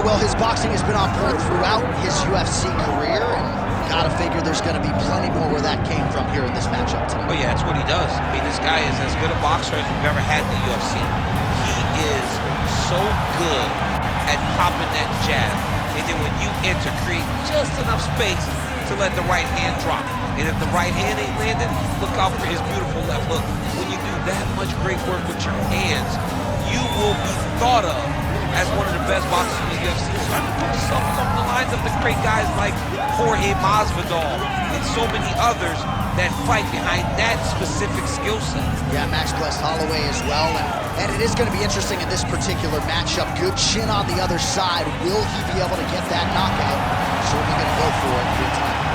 well, his boxing has been on point throughout his UFC career, and gotta figure there's gonna be plenty more where that came from here in this matchup tonight. Oh yeah, that's what he does. I mean, this guy is as good a boxer as we've ever had in the UFC. He is so good at popping that jab, and then when you enter, create just enough space to let the right hand drop. And if the right hand ain't landing, look out for his beautiful left hook. When you do that much great work with your hands, you will be thought of as one of the best boxers in the UFC. Starting to put yourself along the lines of the great guys like Jorge Masvidal and so many others that fight behind that specific skill set. Yeah, Max blessed Holloway as well, and it is going to be interesting in this particular matchup. Good chin on the other side. Will he be able to get that knockout? Certainly going to go for it here tonight.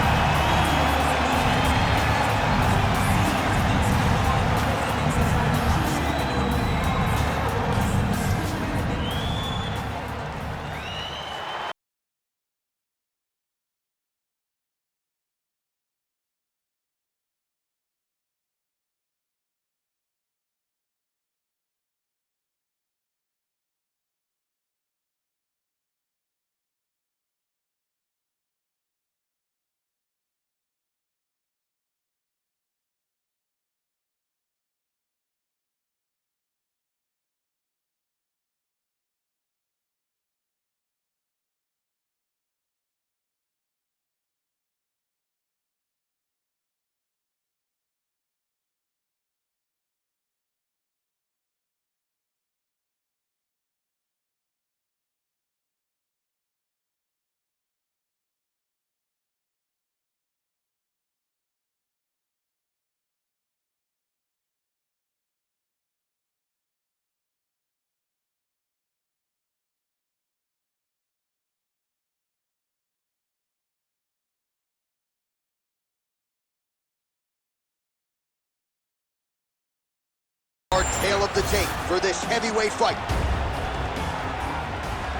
Tale of the tape for this heavyweight fight.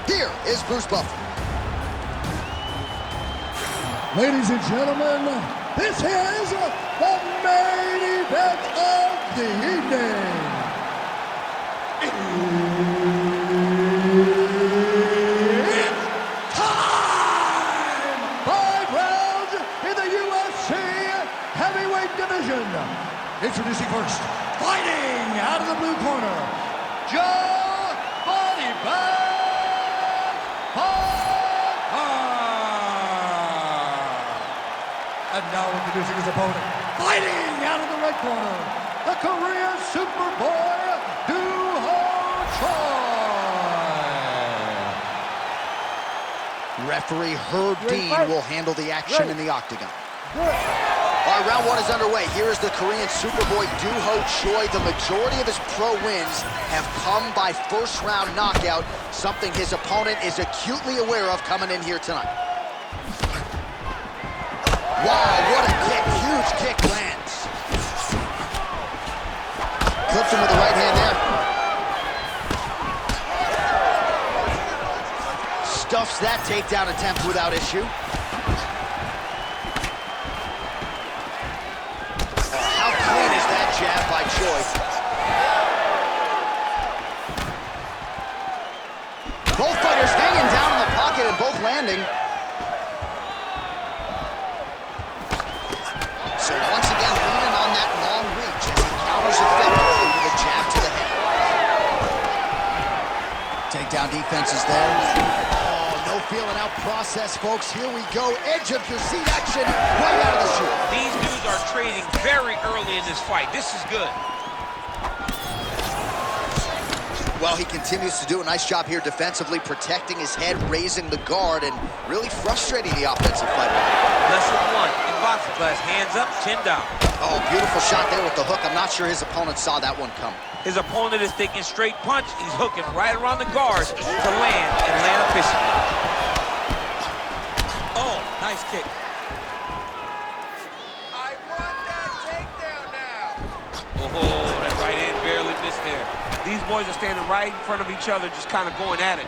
Here is Bruce Buffer. Ladies and gentlemen, this is the main event of the evening. It's time! 5 rounds in the UFC heavyweight division. Introducing first, fighting out of the blue corner, Joe Body Bag Parker. And now introducing his opponent, fighting out of the red corner, the Korean Superboy, Duho Choi. Referee Herb Dean will handle the action in the octagon. All right, round one is underway. Here is the Korean Superboy Duho Choi. The majority of his pro wins have come by first-round knockout, something his opponent is acutely aware of coming in here tonight. Wow, what a kick. Huge kick lands. Clips him with the right hand there. Stuffs that takedown attempt without issue. Jab by Choi. Both fighters hanging down in the pocket and both landing. So once again, leaning on that long reach as he counters effectively with a jab to the head. Takedown defense is there. Oh, no feeling out process, folks. Here we go. Edge of your seat action right out of the chute. These dudes are trading very early in this fight. This is good. Well, he continues to do a nice job here defensively, protecting his head, raising the guard, and really frustrating the offensive fighter. Lesson one in boxing class, hands up, chin down. Oh, beautiful shot there with the hook. I'm not sure his opponent saw that one come. His opponent is taking straight punch. He's hooking right around the guard to land efficiently. Oh, nice kick. I want that takedown now. Oh, that right hand barely missed there. These boys are standing right in front of each other, just kind of going at it.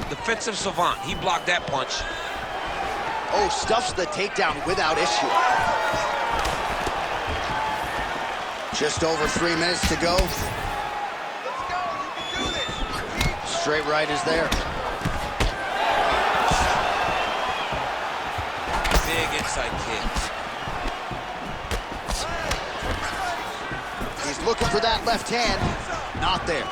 Defensive savant, he blocked that punch. Oh, stuffs the takedown without issue. Just over 3 minutes to go. straight right is there. Big inside kick. He's looking for that left hand. Not there.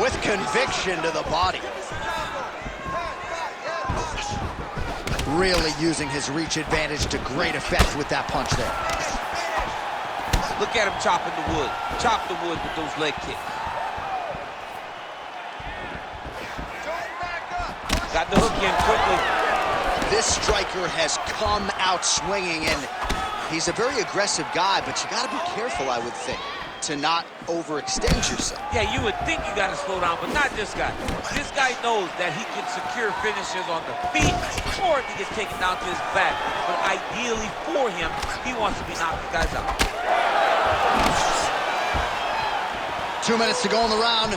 With conviction to the body. Really using his reach advantage to great effect with that punch there. Look at him chopping the wood. Chop the wood with those leg kicks. Got the hook in quickly. This striker has come out swinging, and he's a very aggressive guy, but you got to be careful, I would think, to not overextend yourself. Yeah, you would think you got to slow down, but not this guy. This guy knows that he can secure finishes on the feet or if he gets taken down to his back. But ideally for him, he wants to be knocking guys out. 2 minutes to go in the round.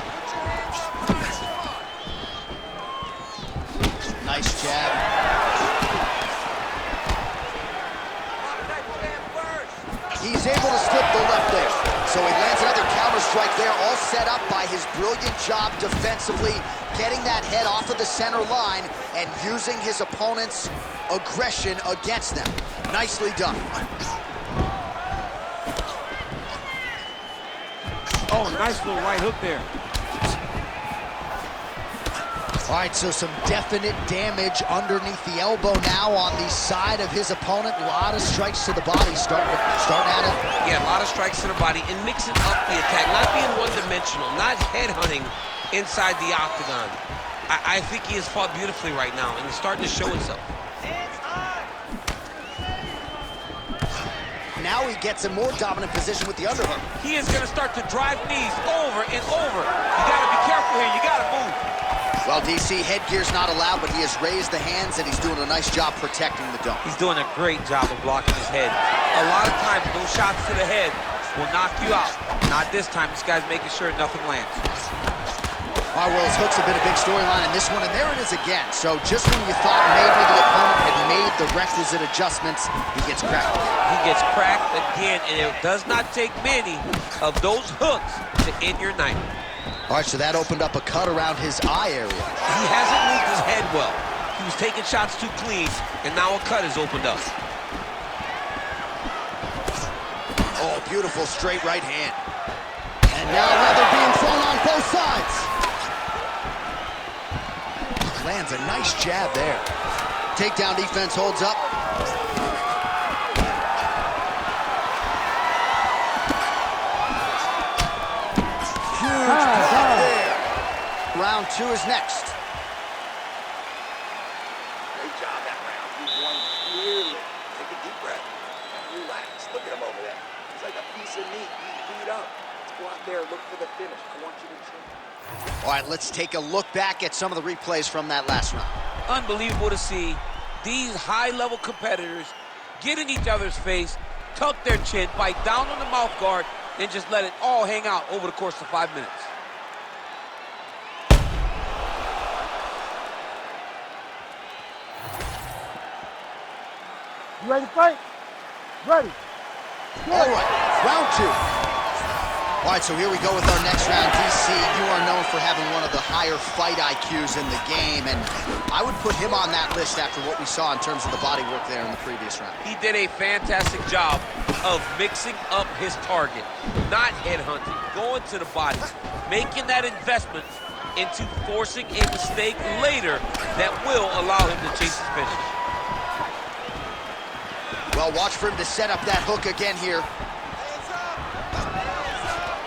Nice jab. He's able to slip the left there. So he lands another counter strike there, all set up by his brilliant job defensively, getting that head off of the center line and using his opponent's aggression against them. Nicely done. Oh, nice little right hook there. All right, so some definite damage underneath the elbow now on the side of his opponent. A lot of strikes to the body starting at him. Yeah, a lot of strikes to the body and mixing up the attack, not being one-dimensional, not headhunting inside the octagon. I think he has fought beautifully right now, and it's starting to show itself. Now he gets a more dominant position with the underhook. He is going to start to drive knees over and over. You got to be careful here. You got to move. Well, DC, headgear's not allowed, but he has raised the hands, and he's doing a nice job protecting the dome. He's doing a great job of blocking his head. A lot of times, those shots to the head will knock you out. Not this time. This guy's making sure nothing lands. All right, well, his hooks have been a big storyline in this one, and there it is again. So just when you thought maybe the opponent had made the requisite adjustments, he gets cracked. He gets cracked again, and it does not take many of those hooks to end your night. All right, so that opened up a cut around his eye area. He hasn't moved his head well. He was taking shots too clean, and now a cut has opened up. Oh, beautiful straight right hand. And now leather being thrown on both sides. Lands a nice jab there. Takedown defense holds up. Huge block there. Round two is next. Great job that round. You won clearly. Take a deep breath. Relax. Look at him over there. He's like a piece of meat. He's beat up. Let's go out there, look for the finish. I want you to train. All right, let's take a look back at some of the replays from that last round. Unbelievable to see these high-level competitors get in each other's face, tuck their chin, bite down on the mouth guard, and just let it all hang out over the course of 5 minutes. You ready to fight? Ready. All right, round two. All right, so here we go with our next round. DC, you are known for having one of the higher fight IQs in the game, and I would put him on that list after what we saw in terms of the body work there in the previous round. He did a fantastic job of mixing up his target, not headhunting, going to the body, making that investment into forcing a mistake later that will allow him to chase his finish. Well, watch for him to set up that hook again here.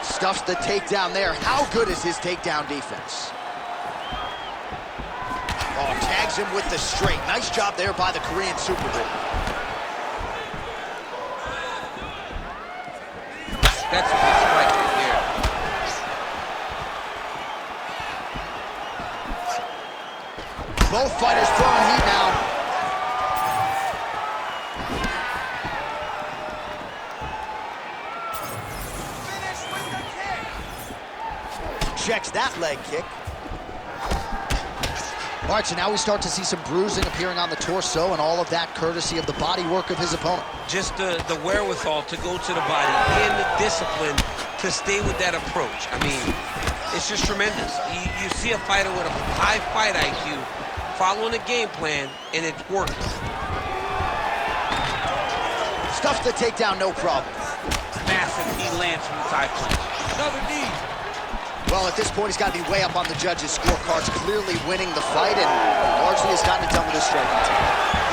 Stuffs the takedown there. How good is his takedown defense? Oh, tags him with the straight. Nice job there by the Korean Superboy. That's a good strike right there. Both fighters throwing heat now. Checks that leg kick. All right, so now we start to see some bruising appearing on the torso, and all of that courtesy of the body work of his opponent. Just the wherewithal to go to the body and the discipline to stay with that approach. I mean, it's just tremendous. You see a fighter with a high fight IQ following a game plan, and it's working. Stuffs the takedown, no problem. Massive knee lands from the side punch. Another knee. Well, at this point, he's got to be way up on the judges' scorecards, clearly winning the fight, and largely has gotten it done with his striking team.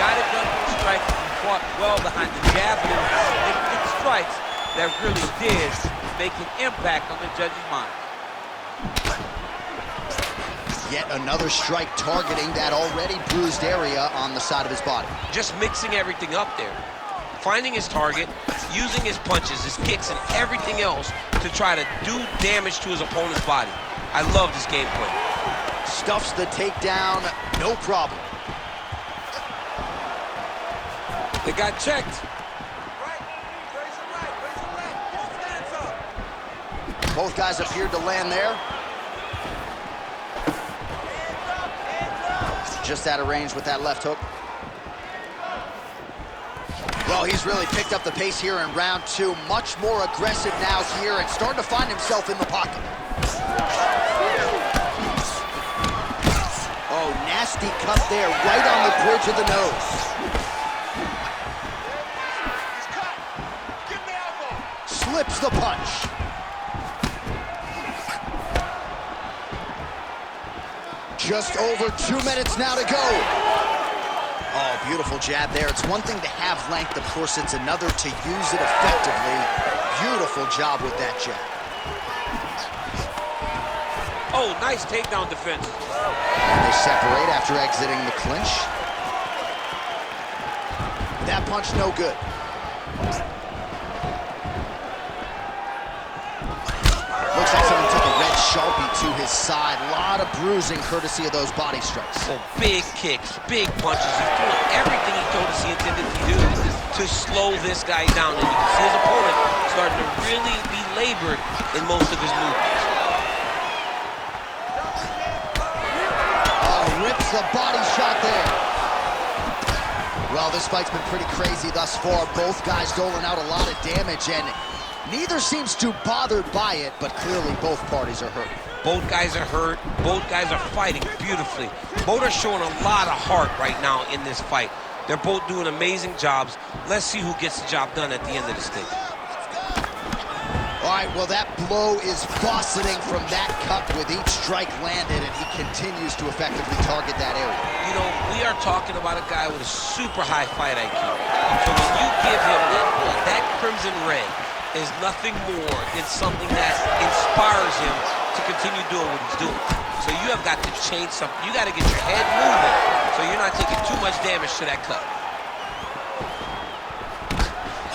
Got it done with striking. Fought well behind the jab and significant strikes that really did make an impact on the judge's mind. Yet another strike targeting that already bruised area on the side of his body. Just mixing everything up there. Finding his target, using his punches, his kicks, and everything else to try to do damage to his opponent's body. I love this game plan. Stuffs the takedown, no problem. They got checked. Both guys appeared to land there. Just out of range with that left hook. Well, he's really picked up the pace here in round two. Much more aggressive now here and starting to find himself in the pocket. Oh, nasty cut there, right on the bridge of the nose. Slips the punch. Just over 2 minutes now to go. Oh, beautiful jab there. It's one thing to have length, of course, it's another to use it effectively. Beautiful job with that jab. Oh, nice takedown defense. And they separate after exiting the clinch. That punch no good. Looks like someone took a red Sharpie to his side. A lot of bruising courtesy of those body strikes. Oh, big kicks, big punches. He's doing everything he told us he intended to do to slow this guy down. And you can see his opponent starting to really be labored in most of his movements. Oh, rips the body shot there. Well, this fight's been pretty crazy thus far. Both guys doling out a lot of damage, and neither seems too bothered by it, but clearly both parties are hurt. Both guys are hurt. Both guys are fighting beautifully. Both are showing a lot of heart right now in this fight. They're both doing amazing jobs. Let's see who gets the job done at the end of this thing. All right, well, that blow is fauceting from that cut with each strike landed, and he continues to effectively target that area. You know, we are talking about a guy with a super high fight IQ. So when you give him that crimson ray, is nothing more than something that inspires him to continue doing what he's doing. So you have got to change something. You got to get your head moving so you're not taking too much damage to that cut.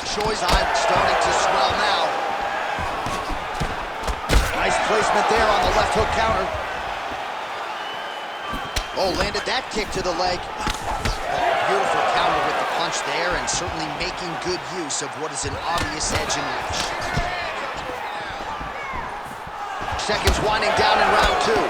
Choi's eye starting to swell now. Nice placement there on the left hook counter. Oh, landed that kick to the leg. Beautiful counter with the punch there, and certainly making good use of what is an obvious edge in reach. Seconds winding down in round two.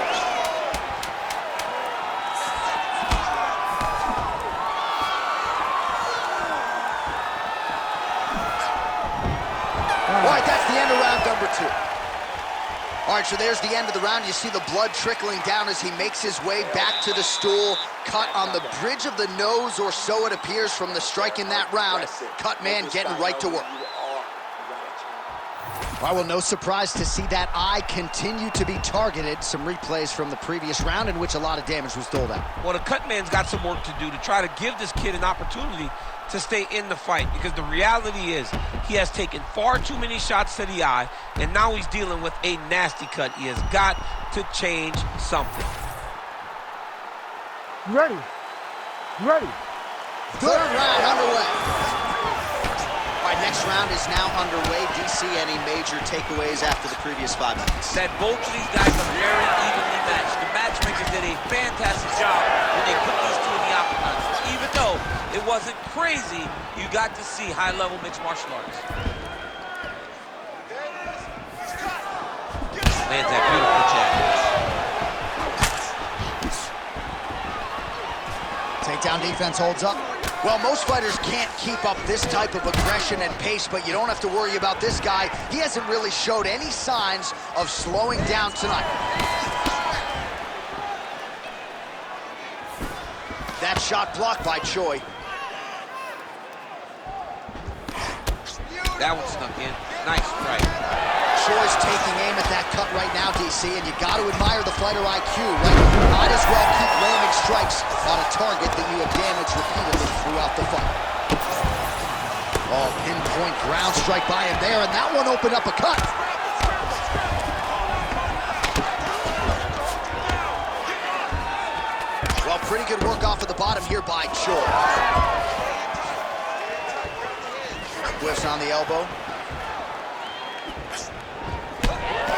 All right, that's the end of round number two. All right, so there's the end of the round. You see the blood trickling down as he makes his way back to the stool. Cut on the bridge of the nose, or so it appears from the strike in that round. Cut man getting right to work. Well, no surprise to see that eye continue to be targeted. Some replays from the previous round in which a lot of damage was doled out. Well, the cut man's got some work to do to try to give this kid an opportunity to stay in the fight, because the reality is he has taken far too many shots to the eye, and now he's dealing with a nasty cut. He has got to change something. Ready. Ready. Third round underway. All right, next round is now underway. DC, any major takeaways after the previous 5 minutes? That both of these guys are very evenly matched. The matchmakers did a fantastic job when they put these two in the octagon. Even though it wasn't crazy, you got to see high-level mixed martial arts. Lands that beautiful jab. Takedown defense holds up. Well, most fighters can't keep up this type of aggression and pace, but you don't have to worry about this guy. He hasn't really showed any signs of slowing down tonight. That shot blocked by Choi. That one snuck in. Nice strike. Choi's taking aim at that cut right now, DC, and you got to admire the fighter IQ, right? Might as well keep landing strikes on a target that you have damaged repeatedly throughout the fight. Oh, pinpoint ground strike by him there, and that one opened up a cut. Well, pretty good work off of the bottom here by Choi. Whiffs on the elbow.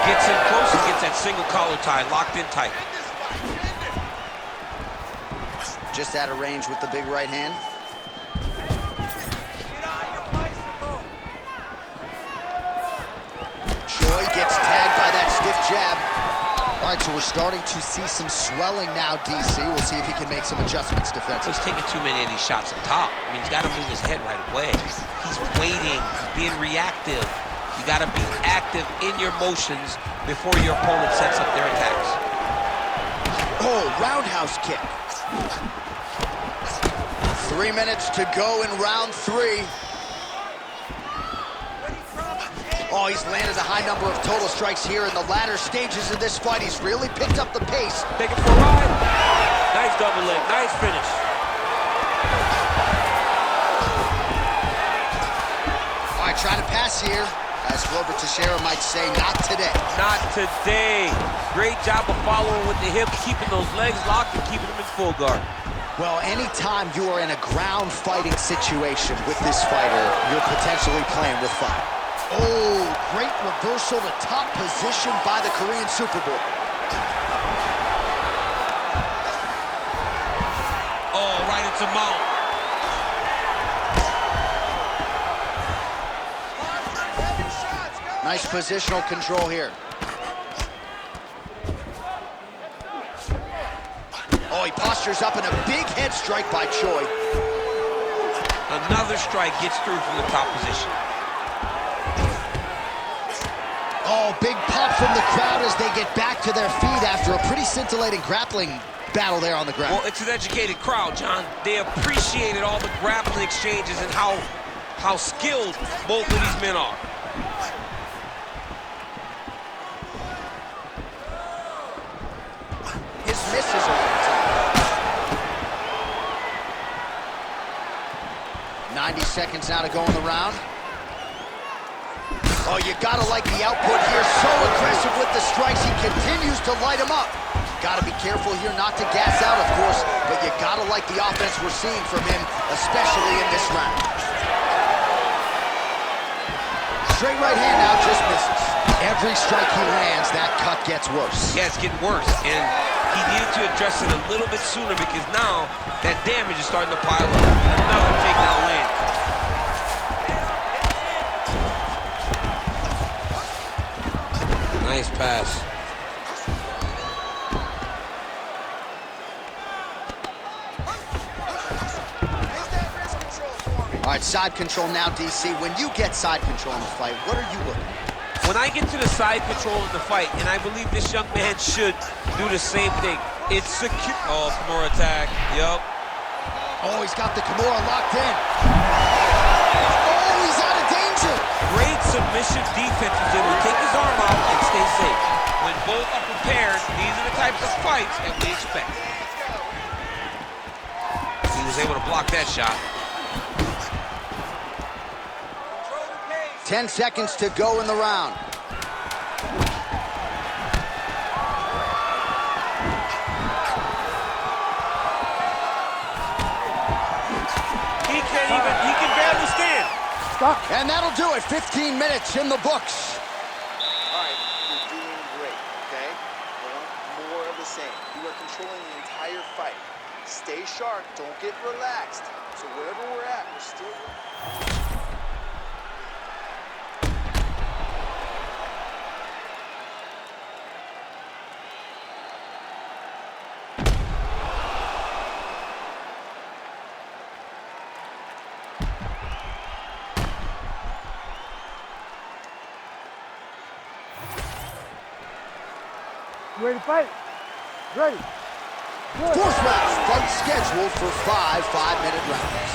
Gets in close and gets that single collar tie locked in tight. Just out of range with the big right hand. Choi gets tagged by that stiff jab. All right, so we're starting to see some swelling now, DC. We'll see if he can make some adjustments defensively. He's taking too many of these shots up top. I mean, he's got to move his head right away. He's waiting, being reactive. You got to be active in your motions before your opponent sets up their attacks. Oh, roundhouse kick. 3 minutes to go in round 3. Oh, he's landed a high number of total strikes here in the latter stages of this fight. He's really picked up the pace. Take it for a ride. Nice double leg, nice finish. All right, trying to pass here. As Glover Teixeira might say, not today. Not today. Great job of following with the hip, keeping those legs locked and keeping them in full guard. Well, anytime you are in a ground fighting situation with this fighter, you're potentially playing with fire. Oh, great reversal to top position by the Korean Superboy. Oh, right into mount. Nice positional control here. Oh, he postures up in a big head strike by Choi. Another strike gets through from the top position. Oh, big pop from the crowd as they get back to their feet after a pretty scintillating grappling battle there on the ground. Well, it's an educated crowd, John. They appreciated all the grappling exchanges and how skilled both of these men are. His misses are on top. 90 seconds now to go in the round. Oh, you gotta like the output here. So aggressive with the strikes. He continues to light him up. Gotta be careful here not to gas out, of course, but you gotta like the offense we're seeing from him, especially in this round. Straight right hand now just misses. Every strike he lands, that cut gets worse. Yeah, it's getting worse, and he needed to address it a little bit sooner because now that damage is starting to pile up. Another takedown land. Nice pass. All right, side control now, DC. When you get side control in the fight, what are you looking at? When I get to the side control in the fight, and I believe this young man should do the same thing, it's secure. Oh, Kimura attack. Yup. Oh, he's got the Kimura locked in. Oh, he's out of danger. Great submission defense. He's able to take his arm out and stay safe. When both are prepared, these are the types of fights that we expect. He was able to block that shot. 10 seconds to go in the round. He can barely stand. Stop. And that'll do it. 15 minutes in the books. All right, you're doing great, okay? I want more of the same. You are controlling the entire fight. Stay sharp, don't get relaxed. So wherever we're at, we're still... You ready to fight? Ready. Good. Fourth round, fight scheduled for 5 5-minute rounds.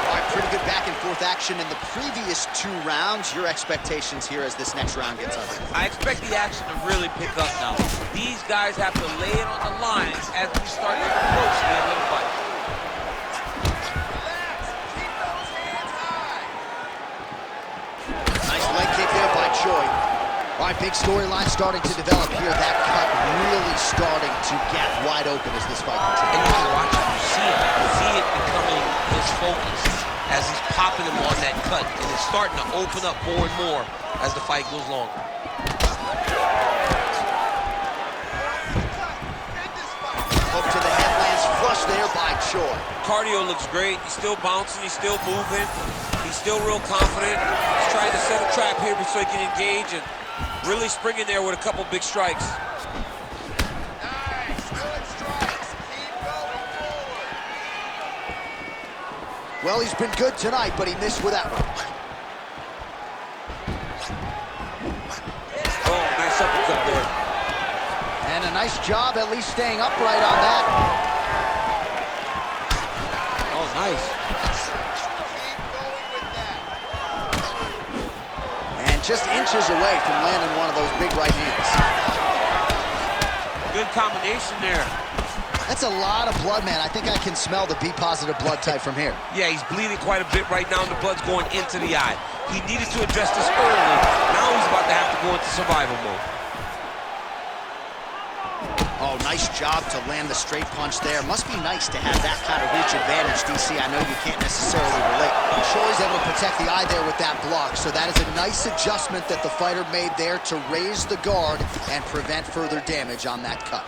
All right, pretty good back and forth action in the previous 2 rounds. Your expectations here as this next round gets underway? I expect the action to really pick up now. These guys have to lay it on the line as we start to approach the end of the fight. Nice leg kick there by Choi. All right, big storyline starting to develop here. That cut really starting to get wide open as this fight And continues. you can watch it, you see it becoming his focus as he's popping him on that cut. And it's starting to open up more and more as the fight goes longer. Hook to the head lands flush there by Choi. Cardio looks great. He's still bouncing, he's still moving. He's still real confident. He's trying to set a trap here so he can engage and really spring in there with a couple big strikes. Nice, good strikes. Keep going forward. Well, he's been good tonight, but he missed with that one. Oh, nice uppercut there. And a nice job at least staying upright on that. Oh, nice. Keep going with that. And just inches away from landing one of those big right hands. Good combination there. That's a lot of blood, man. I think I can smell the B-positive blood type from here. Yeah, he's bleeding quite a bit right now, and the blood's going into the eye. He needed to address this early. Now he's about to have to go into survival mode. Oh, nice job to land the straight punch there. Must be nice to have that kind of reach advantage, DC. I know you can't necessarily relate. Choi's able to protect the eye there with that block, so that is a nice adjustment that the fighter made there to raise the guard and prevent further damage on that cut.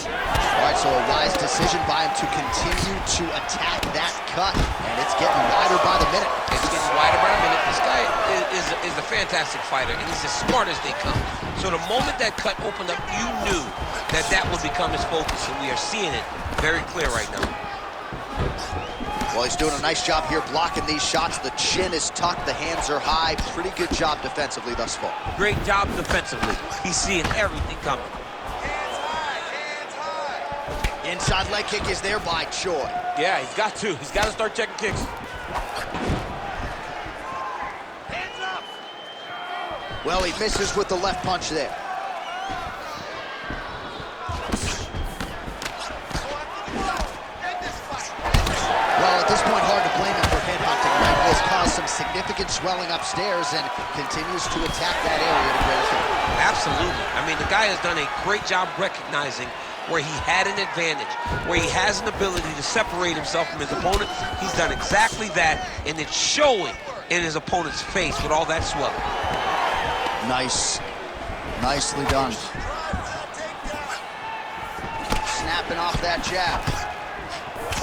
All right, so a wise decision by him to continue to attack that cut, and it's getting wider by the minute. It's getting wider by the minute. This guy is a fantastic fighter, and he's as smart as they come. So the moment that cut opened up, you knew that that would become his focus, and we are seeing it very clear right now. Well, he's doing a nice job here blocking these shots. The chin is tucked, the hands are high. Pretty good job defensively thus far. Great job defensively. He's seeing everything coming. Hands high, hands high. Inside leg kick is there by Choi. Yeah, he's got to. He's got to start checking kicks. Hands up. Well, he misses with the left punch there. Well, at this point, hard to blame him for headhunting, right? He has caused some significant swelling upstairs and continues to attack that area to great effect. Absolutely. I mean, the guy has done a great job recognizing where he had an advantage, where he has an ability to separate himself from his opponent. He's done exactly that, and it's showing in his opponent's face with all that swelling. Nice. Nicely done. Snapping off that jab.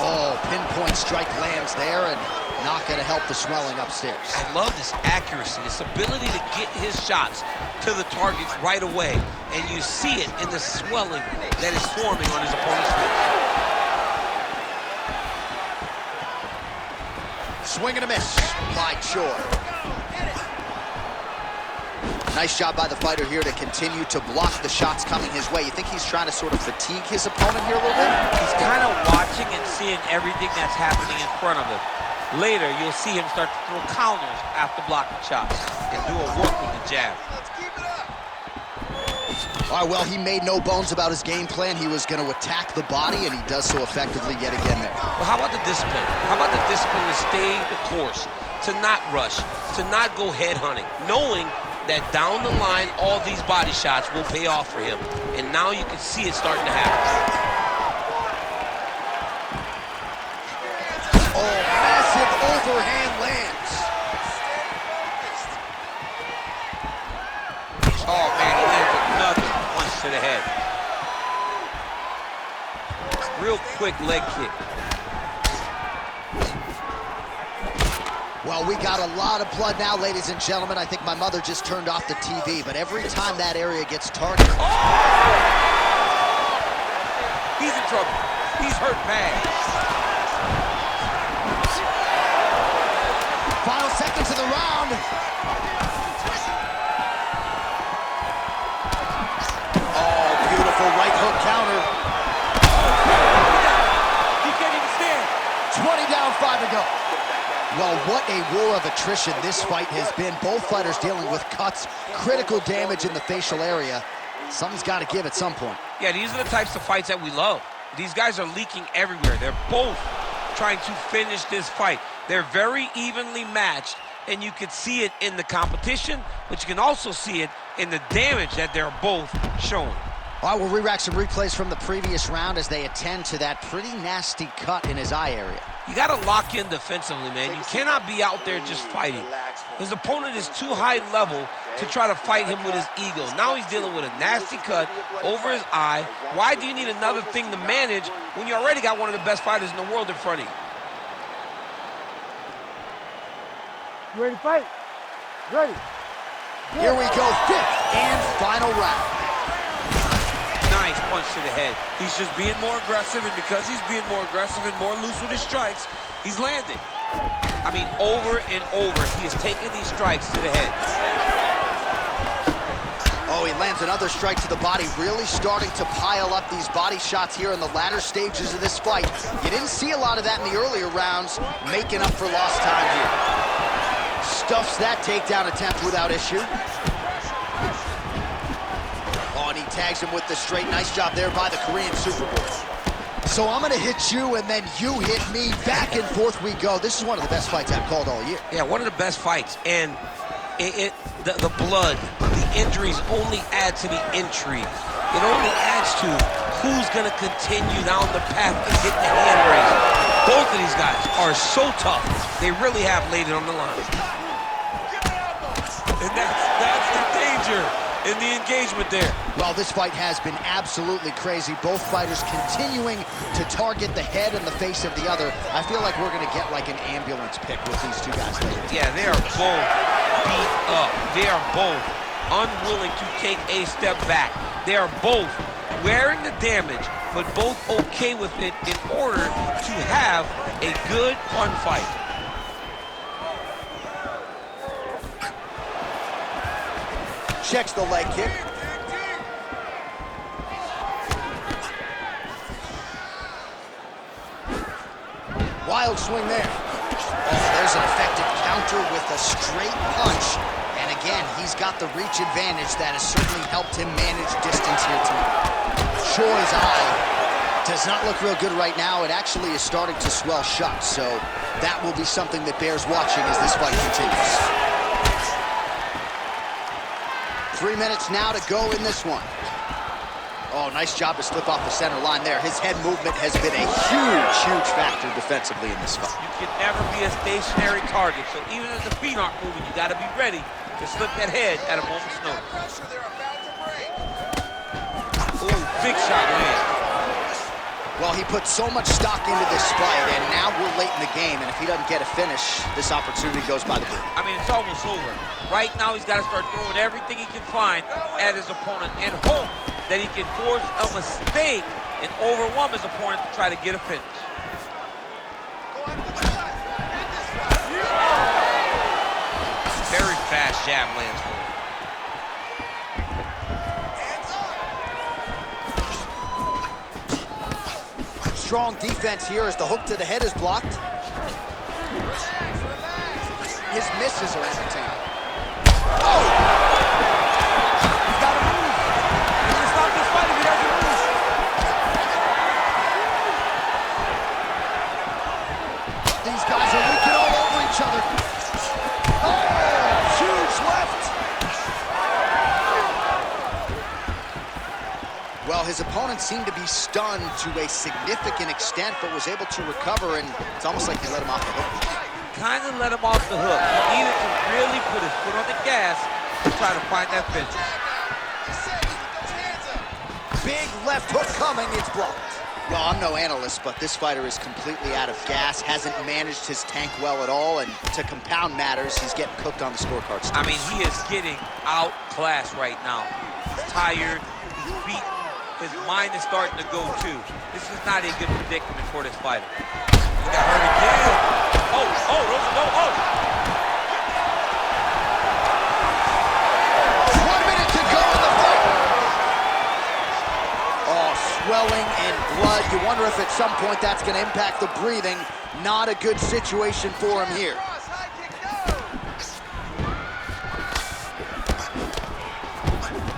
Oh, pinpoint strike lands there and not going to help the swelling upstairs. I love this accuracy, this ability to get his shots to the target right away. And you see it in the swelling that is forming on his opponent's face. Swing and a miss by Choi. Nice job by the fighter here to continue to block the shots coming his way. You think he's trying to sort of fatigue his opponent here a little bit? He's kind of watching and seeing everything that's happening in front of him. Later, you'll see him start to throw counters after blocking shots and do a work with the jab. Let's keep it up. All right, well, he made no bones about his game plan. He was going to attack the body, and he does so effectively yet again there. Well, how about the discipline? How about the discipline to stay the course, to not rush, to not go head hunting, knowing that down the line, all these body shots will pay off for him. And now you can see it starting to happen. Oh, massive overhand lands. Oh, man, he lands another punch to the head. Real quick leg kick. Well, we got a lot of blood now, ladies and gentlemen. I think my mother just turned off the TV, but every time that area gets targeted... Oh! He's in trouble. He's hurt bad. Final seconds of the round. Oh, go. Well, what a war of attrition this fight has been. Both fighters dealing with cuts, critical damage in the facial area. Something's got to give at some point. Yeah, these are the types of fights that we love. These guys are leaking everywhere. They're both trying to finish this fight. They're very evenly matched, and you can see it in the competition, but you can also see it in the damage that they're both showing. All right, we'll re-rack some replays from the previous round as they attend to that pretty nasty cut in his eye area. You got to lock in defensively, man. You cannot be out there just fighting. His opponent is too high level to try to fight him with his ego. Now he's dealing with a nasty cut over his eye. Why do you need another thing to manage when you already got one of the best fighters in the world in front of you? You ready to fight? Ready. Here we go, fifth and final round. Nice punch to the head. He's just being more aggressive, and because he's being more aggressive and more loose with his strikes, he's landing. I mean, over and over, he is taking these strikes to the head. Oh, he lands another strike to the body, really starting to pile up these body shots here in the latter stages of this fight. You didn't see a lot of that in the earlier rounds, making up for lost time here. Stuffs that takedown attempt without issue. Oh, and he tags him with the straight. Nice job there by the Korean Superboy. So I'm gonna hit you and then you hit me. Back and forth we go. This is one of the best fights I've called all year. Yeah, one of the best fights. And the blood, the injuries only add to the intrigue. It only adds to who's gonna continue down the path and hit the hand raise. Both of these guys are so tough. They really have laid it on the line. And that's the danger in the engagement there. Well, this fight has been absolutely crazy. Both fighters continuing to target the head and the face of the other. I feel like we're going to get like an ambulance pick with these two guys later. Yeah, they are both beat up. They are both unwilling to take a step back. They are both wearing the damage, but both okay with it in order to have a good, fun fight. Checks the leg kick. Wild swing there. Oh, there's an effective counter with a straight punch. And again, he's got the reach advantage that has certainly helped him manage distance here tonight. Choi's eye does not look real good right now. It actually is starting to swell shut, so that will be something that bears watching as this fight continues. 3 minutes now to go in this one. Oh, nice job to slip off the center line there. His head movement has been a huge, huge factor defensively in this fight. You can never be a stationary target, so even if the feet aren't moving, you got to be ready to slip that head at a moment's notice. Ooh, big shot land. Well, he put so much stock into this fight, and now we're late in the game, and if he doesn't get a finish, this opportunity goes by the board. I mean, it's almost over. Right now, he's got to start throwing everything he can find at his opponent and hope that he can force a mistake and overwhelm his opponent to try to get a finish. Very fast jab lands for him. Strong defense here as the hook to the head is blocked. His misses are entertaining. Oh! He's got to move. He's going to stop this fight if he doesn't move. These guys are leaking all over each other. Oh! Huge left. Well, his opponent seemed to be stunned to a significant extent, but was able to recover, and it's almost like he let him off the hook. Kind of let him off the hook. He needed to really put his foot on the gas to try to find that finish. Big left hook coming, it's blocked. Well, I'm no analyst, but this fighter is completely out of gas, hasn't managed his tank well at all, and to compound matters, he's getting cooked on the scorecard. I mean, he is getting outclassed right now. He's tired, he's beaten, his mind is starting to go too. This is not a good predicament for this fighter. He got hurt again. Oh, those go, 1 minute to go in the fight. Oh, swelling and blood. You wonder if at some point that's going to impact the breathing. Not a good situation for him here.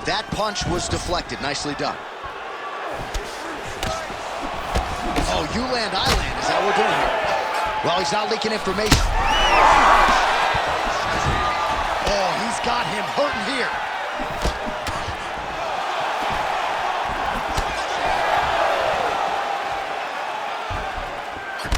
That punch was deflected. Nicely done. Oh, you land, I land. Is that what we're doing here? Well, he's not leaking information. Oh, he's got him hurting here.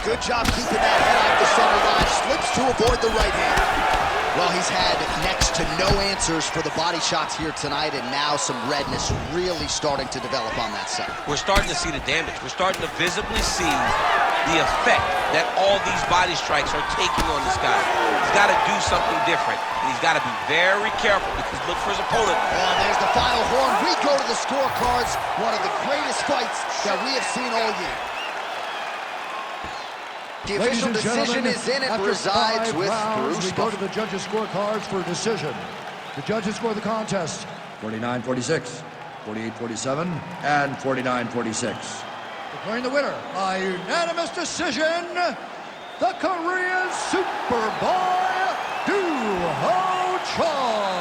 Good job keeping that head off the center line. Slips to avoid the right hand. Well, he's had next to no answers for the body shots here tonight, and now some redness really starting to develop on that side. We're starting to see the damage. We're starting to visibly see the effect that all these body strikes are taking on this guy. He's got to do something different, and he's got to be very careful because look for his opponent. Oh, there's the final horn. We go to the scorecards. One of the greatest fights that we have seen all year. The official decision is in and resides with Bruce. We go to the judges' scorecards for decision. The judges score the contest 49-46, 48-47, and 49-46. Declaring the winner by unanimous decision, the Korean Superboy, Duho Choi.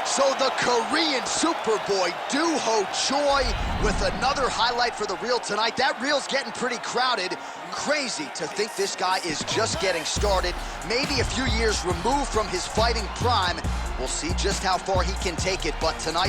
So the Korean Superboy, Duho Choi, with another highlight for the reel tonight. That reel's getting pretty crowded. Crazy to think this guy is just getting started. Maybe a few years removed from his fighting prime. We'll see just how far he can take it, but tonight,